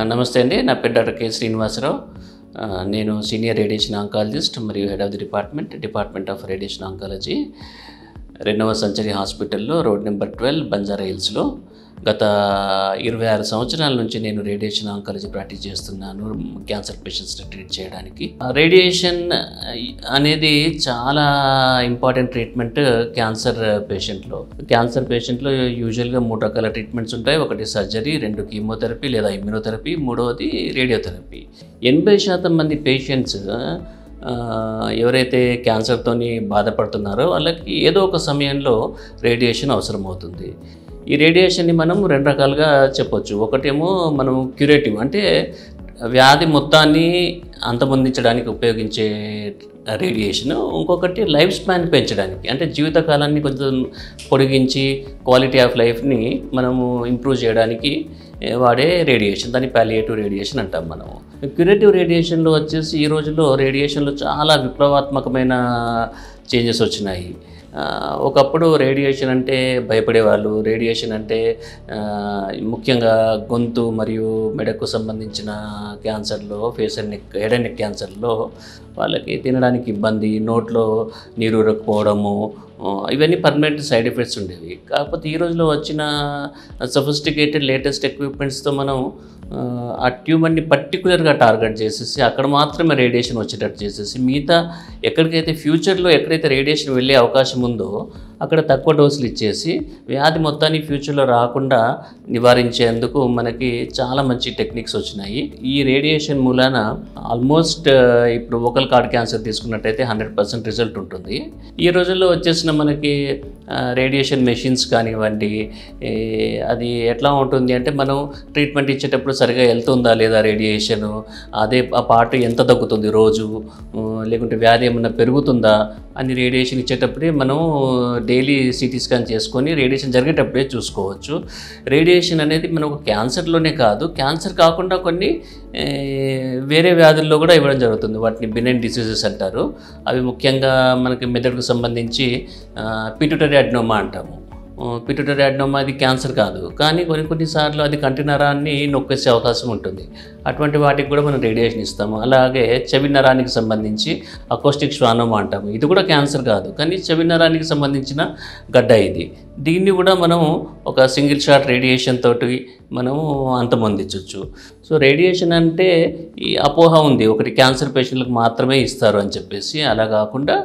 నమస్తే అండి. నా పేరు డాక్టర్ కె శ్రీనివాసరావు. నేను సీనియర్ రేడియేషన్ ఆంకాలజిస్ట్ మరియు head of the department of radiation oncology, 2వ సెంచరీ హాస్పిటల్లో, రోడ్ నెంబర్ 12, బంజారా హిల్స్లో. గత 26 సంవత్సరాల నుంచి నేను రేడియేషన్ ఆంకాలజీ ప్రాక్టీస్ చేస్తున్నాను, క్యాన్సర్ పేషెంట్స్ని ట్రీట్ చేయడానికి. రేడియేషన్ అనేది చాలా ఇంపార్టెంట్ ట్రీట్మెంట్ క్యాన్సర్ పేషెంట్లో యూజువల్గా 3 రకాల ట్రీట్మెంట్స్ ఉంటాయి. ఒకటి సర్జరీ, 2 కీమోథెరపీ లేదా ఇమ్యూనోథెరపీ, 3వది రేడియోథెరపీ. 80% మంది పేషెంట్స్ ఎవరైతే క్యాన్సర్తోని బాధపడుతున్నారో వాళ్ళకి ఏదో ఒక సమయంలో రేడియేషన్ అవసరమవుతుంది. ఈ రేడియేషన్ని మనం 2 రకాలుగా చెప్పొచ్చు. ఒకటేమో మనం క్యూరేటివ్, అంటే వ్యాధి మొత్తాన్ని అంతమొందించడానికి ఉపయోగించే రేడియేషన్. ఇంకొకటి లైఫ్ స్పాన్ పెంచడానికి, అంటే జీవితకాలాన్ని కొంచెం పొడిగించి క్వాలిటీ ఆఫ్ లైఫ్ని మనము ఇంప్రూవ్ చేయడానికి వాడే రేడియేషన్. దాన్ని పాలియేటివ్ రేడియేషన్ అంటాం మనము. క్యూరేటివ్ రేడియేషన్లో వచ్చేసి ఈ రోజుల్లో రేడియేషన్లో చాలా విప్లవాత్మకమైన చేంజెస్ వచ్చినాయి. ఒకప్పుడు రేడియేషన్ అంటే భయపడేవాళ్ళు. రేడియేషన్ అంటే ముఖ్యంగా గొంతు మరియు మెడకు సంబంధించిన క్యాన్సర్లో, face and neck, head and neck క్యాన్సర్లో వాళ్ళకి తినడానికి ఇబ్బంది, నోట్లో నీరు ఊరకపోవడము, ఇవన్నీ పర్మనెంట్ సైడ్ ఎఫెక్ట్స్ ఉండేవి. కాకపోతే ఈ రోజులో వచ్చిన సఫిస్టికేటెడ్ లేటెస్ట్ ఎక్విప్మెంట్స్తో మనం ఆ ట్యూమర్ని పర్టికులర్గా టార్గెట్ చేసేసి అక్కడ మాత్రమే రేడియేషన్ వచ్చేటట్టు చేసేసి, మిగతా ఎక్కడికైతే ఫ్యూచర్లో ఎక్కడైతే రేడియేషన్ వెళ్ళే అవకాశం ఉందో అక్కడ తక్కువ డోసులు ఇచ్చేసి వ్యాధి మొత్తాన్ని ఫ్యూచర్లో రాకుండా నివారించేందుకు మనకి చాలా మంచి టెక్నిక్స్ వచ్చినాయి. ఈ రేడియేషన్ మూలాన ఆల్మోస్ట్ ఇప్పుడు వోకల్ కార్డ్ క్యాన్సర్ తీసుకున్నట్టయితే 100% రిజల్ట్ ఉంటుంది. ఈ రోజుల్లో వచ్చేసిన మనకి రేడియేషన్ మెషిన్స్ కానివ్వండి, అది ఎట్లా ఉంటుంది అంటే మనం ట్రీట్మెంట్ ఇచ్చేటప్పుడు సరిగా వెళ్తుందా లేదా రేడియేషను, అదే ఆ పార్ట్ ఎంత తగ్గుతుంది రోజు, లేకుంటే వ్యాధి ఏమన్నా పెరుగుతుందా అని రేడియేషన్ ఇచ్చేటప్పుడే మనం డైలీ సిటీ స్కాన్ చేసుకొని రేడియేషన్ జరిగేటప్పుడే చూసుకోవచ్చు. రేడియేషన్ అనేది మనకు క్యాన్సర్లోనే కాదు, క్యాన్సర్ కాకుండా కొన్ని వేరే వ్యాధుల్లో కూడా ఇవ్వడం జరుగుతుంది. వాటిని బినైన్ డిసీజెస్ అంటారు. అవి ముఖ్యంగా మనకి మెదడుకు సంబంధించి పిట్యూటరీ అడినోమా అంటాము. పిట్యూటరీ అడినోమా అది క్యాన్సర్ కాదు, కానీ కొన్నిసార్లు అది కంటి నరాన్ని నొక్కేసే అవకాశం ఉంటుంది. అటువంటి వాటికి కూడా మనం రేడియేషన్ ఇస్తాము. అలాగే చెవి నరానికి సంబంధించి అకోస్టిక్ శ్వానోమా అంటాము. ఇది కూడా క్యాన్సర్ కాదు, కానీ చెవి నరానికి సంబంధించిన గడ్డ ఇది. దీన్ని కూడా మనం ఒక సింగిల్ షాట్ రేడియేషన్ తోటి మనము అంతమొందించవచ్చు. సో రేడియేషన్ అంటే ఈ అపోహ ఉంది, ఒకటి క్యాన్సర్ పేషెంట్లకు మాత్రమే ఇస్తారు అని చెప్పేసి. అలా కాకుండా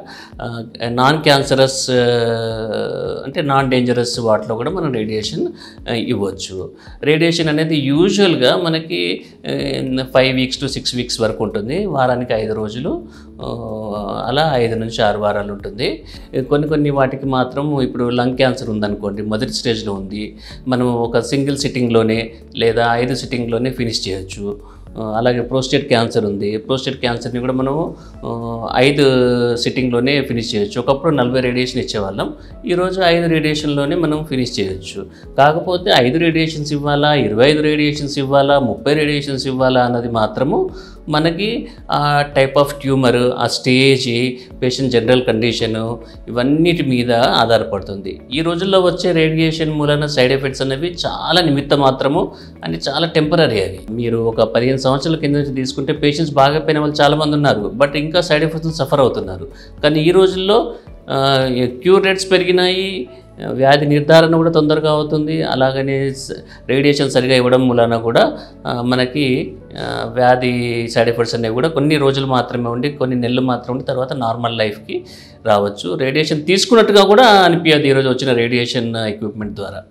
నాన్ క్యాన్సరస్ అంటే నాన్ డేంజరస్ వాటిలో కూడా మనం రేడియేషన్ ఇవ్వచ్చు. రేడియేషన్ అనేది యూజువల్గా మనకి 5 weeks to 6 weeks వరకు ఉంటుంది. వారానికి 5 రోజులు, అలా 5 నుంచి 6 వారాలు ఉంటుంది. కొన్ని వాటికి మాత్రం ఇప్పుడు లంగ్ క్యాన్సర్ ఉందనుకోండి, మొదటి స్టేజ్లో ఉంది, మనం ఒక సింగిల్ సిట్టింగ్లోనే లేదా 5 సిట్టింగ్లోనే ఫినిష్ చేయొచ్చు. అలాగే ప్రోస్టేట్ క్యాన్సర్ ఉంది, ప్రోస్టేట్ క్యాన్సర్ని కూడా మనము 5 సిట్టింగ్లోనే ఫినిష్ చేయొచ్చు. ఒకప్పుడు 40 రేడియేషన్ ఇచ్చేవాళ్ళం, ఈరోజు 5 రేడియేషన్లోనే మనం ఫినిష్ చేయొచ్చు. కాకపోతే 5 రేడియేషన్స్ ఇవ్వాలా, 25 రేడియేషన్స్ ఇవ్వాలా, 30 రేడియేషన్స్ ఇవ్వాలా అన్నది మాత్రము మనకి ఆ టైప్ ఆఫ్ ట్యూమర్, ఆ స్టేజ్, పేషెంట్ జనరల్ కండిషను, ఇవన్నిటి మీద ఆధారపడుతుంది. ఈ రోజుల్లో వచ్చే రేడియేషన్ మూలన సైడ్ ఎఫెక్ట్స్ అనేవి చాలా నిమిత్త మాత్రము అని చాలా టెంపరీ అవి. మీరు ఒక 15 సంవత్సరాల కింద నుంచి తీసుకుంటే పేషెంట్స్ బాగా పోయిన వాళ్ళు చాలామంది ఉన్నారు, బట్ ఇంకా సైడ్ ఎఫెక్ట్స్ సఫర్ అవుతున్నారు. కానీ ఈ రోజుల్లో క్యూర్ రేట్స్ పెరిగినాయి, వ్యాధి నిర్ధారణ కూడా తొందరగా అవుతుంది. అలాగనే రేడియేషన్ సరిగా ఇవ్వడం మూలన కూడా మనకి వ్యాధి సైడ్ ఎఫెక్ట్స్ అనేవి కూడా కొన్ని రోజులు మాత్రమే ఉండి, కొన్ని నెలలు మాత్రమే ఉండి తర్వాత నార్మల్ లైఫ్కి రావచ్చు. రేడియేషన్ తీసుకున్నట్టుగా కూడా అనిపించదు ఈరోజు వచ్చిన రేడియేషన్ ఎక్విప్మెంట్ ద్వారా.